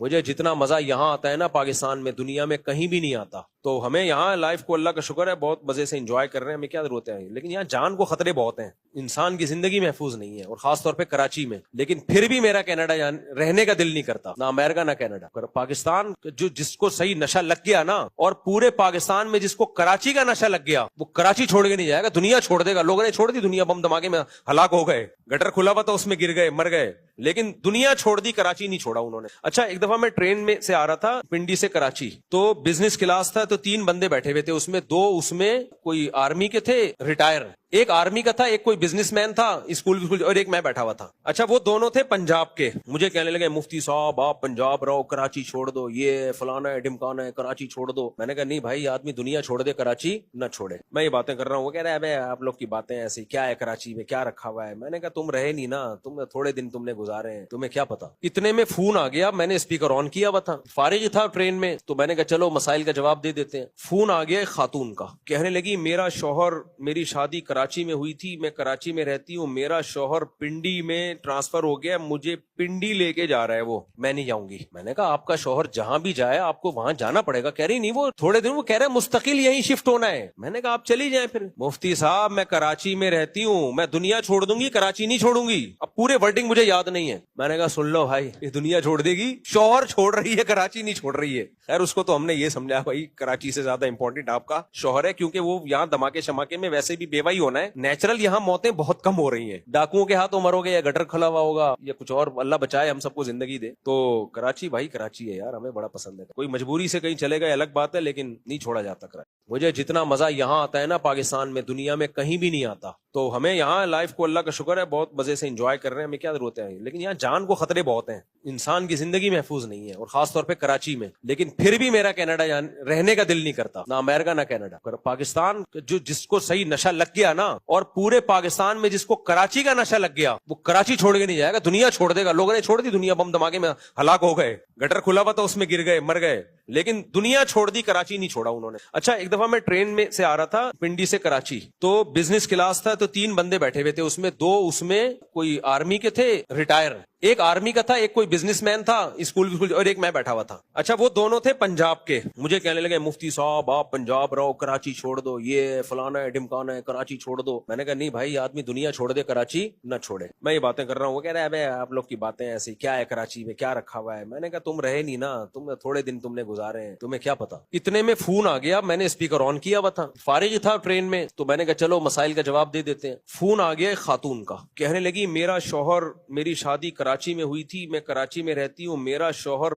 مجھے جتنا مزہ یہاں آتا ہے نا پاکستان میں، دنیا میں کہیں بھی نہیں آتا. تو ہمیں یہاں لائف کو اللہ کا شکر ہے بہت مزے سے انجوائے کر رہے ہیں، ہمیں کیا ضرورت ہے. لیکن یہاں جان کو خطرے بہت ہیں، انسان کی زندگی محفوظ نہیں ہے، اور خاص طور پہ کراچی میں. لیکن پھر بھی میرا کینیڈا رہنے کا دل نہیں کرتا، نہ امریکہ نہ کینیڈا. پاکستان جس کو صحیح نشہ لگ گیا نا، اور پورے پاکستان میں جس کو کراچی کا نشہ لگ گیا، وہ کراچی چھوڑ کے نہیں جائے گا، دنیا چھوڑ دے گا. لوگوں نے چھوڑ دی دنیا، بم دھماکے میں ہلاک ہو گئے، گٹر کھلا ہوا تھا اس میں گر گئے، مر گئے. لیکن دنیا چھوڑ دی، کراچی نہیں چھوڑا انہوں نے. اچھا، ایک دفعہ میں ٹرین میں سے آ رہا تھا پنڈی سے کراچی، تو بزنس کلاس تھا، تو 3 بندے بیٹھے ہوئے تھے اس میں. 2 اس میں کوئی آرمی کے تھے ریٹائر، ایک آرمی کا تھا، ایک کوئی بزنس مین تھا اسکول، اور ایک میں بیٹھا ہوا تھا. اچھا، وہ دونوں تھے پنجاب کے. مجھے کہنے لگے مفتی صاحب آپ پنجاب رہو، کراچی چھوڑ دو، یہ فلانا ہے ڈمکانا ہے، کراچی چھوڑ دو. میں نے کہا نہیں بھائی، آدمی دنیا چھوڑ دے کراچی نہ چھوڑے. میں یہ باتیں کر رہا ہوں، وہ کہہ رہا ہے ابے آپ لوگ کی باتیں ایسی، کیا ہے کراچی میں، کیا رکھا ہوا ہے. میں نے کہا تم رہے نہیں نا، تم تھوڑے دن تم نے گزارے ہیں، تمہیں کیا پتا. اتنے میں فون آ گیا، میں نے اسپیکر آن کیا ہوا تھا، فارغ تھا ٹرین میں، تو میں نے کہا چلو مسائل کا جواب دے دیتے ہیں. فون آ گیا ایک خاتون کا، کہنے لگی میرا شوہر، میری شادی کراچی میں ہوئی تھی، میں کراچی میں رہتی ہوں، میرا شوہر پنڈی میں ٹرانسفر ہو گیا، مجھے پنڈی لے کے جا رہا ہے، وہ میں نہیں جاؤں گی. میں نے کہا آپ کا شوہر جہاں بھی جائے آپ کو وہاں جانا پڑے گا. کہہ رہی نہیں، وہ تھوڑے دن، وہ کہہ رہے مستقل یہیں شفٹ ہونا ہے. میں نے کہا آپ چلی جائیں پھر. مفتی صاحب میں کراچی میں رہتی ہوں، میں دنیا چھوڑ دوں گی، کراچی نہیں چھوڑوں گی. اب پورے ورڈنگ مجھے یاد نہیں ہے. میں نے کہا سن لو بھائی، یہ دنیا چھوڑ دے گی، شوہر چھوڑ رہی ہے، کراچی نہیں چھوڑ رہی ہے. خیر اس کو تو ہم نے یہ سمجھا بھائی کراچی سے زیادہ امپورٹنٹ آپ کا شوہر ہے، کیونکہ وہ یہاں دھماکے شماکے میں ویسے بھی بیوہ ہی ہونا ہے. نیچرل یہاں موتیں بہت کم ہو رہی ہیں، ڈاکوؤں کے ہاتھوں مرو گے، یا گٹر کھلا ہوا ہوگا، یا کچھ اور، اللہ بچائے ہم سب کو زندگی دے. تو کراچی بھائی کراچی ہے یار، ہمیں بڑا پسند ہے. کوئی مجبوری سے کہیں چلے گئے الگ بات ہے، لیکن نہیں چھوڑا جاتا کراچی. مجھے جتنا مزہ یہاں آتا ہے نا پاکستان میں، دنیا میں کہیں بھی نہیں آتا. تو ہمیں یہاں لائف کو اللہ کا شکر ہے بہت مزے سے انجوائے کر رہے ہیں، ہمیں کیا ضرورت ہے. لیکن یہاں جان کو خطرے بہت ہیں، انسان کی زندگی محفوظ نہیں ہے، اور خاص طور پہ کراچی میں. لیکن پھر بھی میرا کینیڈا رہنے کا دل نہیں کرتا، نہ امریکہ نہ کینیڈا. پاکستان جس کو صحیح نشہ لگ گیا نا، اور پورے پاکستان میں جس کو کراچی کا نشہ لگ گیا، وہ کراچی چھوڑ کے نہیں جائے گا، دنیا چھوڑ دے گا. لوگوں نے چھوڑ دی دنیا، بم دھماکے میں ہلاک ہو گئے، گٹر کھلا ہوا تھا اس میں گر گئے، مر گئے. لیکن دنیا چھوڑ دی، کراچی نہیں چھوڑا انہوں نے. اچھا، ایک دفعہ میں ٹرین میں سے آ رہا تھا پنڈی سے کراچی، تو بزنس کلاس تھا، تو 3 بندے بیٹھے ہوئے تھے اس میں. 2 اس میں کوئی آرمی کے تھے ریٹائر، ایک آرمی کا تھا، ایک کوئی بزنس مین تھا اسکول، اور ایک میں بیٹھا ہوا تھا. اچھا، وہ دونوں تھے پنجاب کے. مجھے کہنے لگے مفتی صاحب آپ پنجاب رہو، کراچی چھوڑ دو، یہ فلانا ہے ڈمکانا ہے، کراچی چھوڑ دو. میں نے کہا نہیں بھائی، آدمی دنیا چھوڑ دے کراچی نہ چھوڑے. میں یہ باتیں کر رہا ہوں، وہ کہہ رہا ہے ابے آپ لوگ کی باتیں ایسی، کیا ہے کراچی میں، کیا رکھا ہوا ہے. میں نے کہا تم رہے نہیں نا، تم تھوڑے دن تم نے گزارے ہیں، تمہیں کیا پتا. اتنے میں فون آ گیا، میں نے اسپیکر آن کیا ہوا تھا، فارغ تھا ٹرین میں، تو میں نے کہا چلو مسائل کا جواب دے دیتے ہیں. فون آ گیا ایک خاتون کا، کہنے لگی میرا شوہر، میری شادی کراچی میں ہوئی تھی، میں کراچی میں رہتی ہوں، میرا شوہر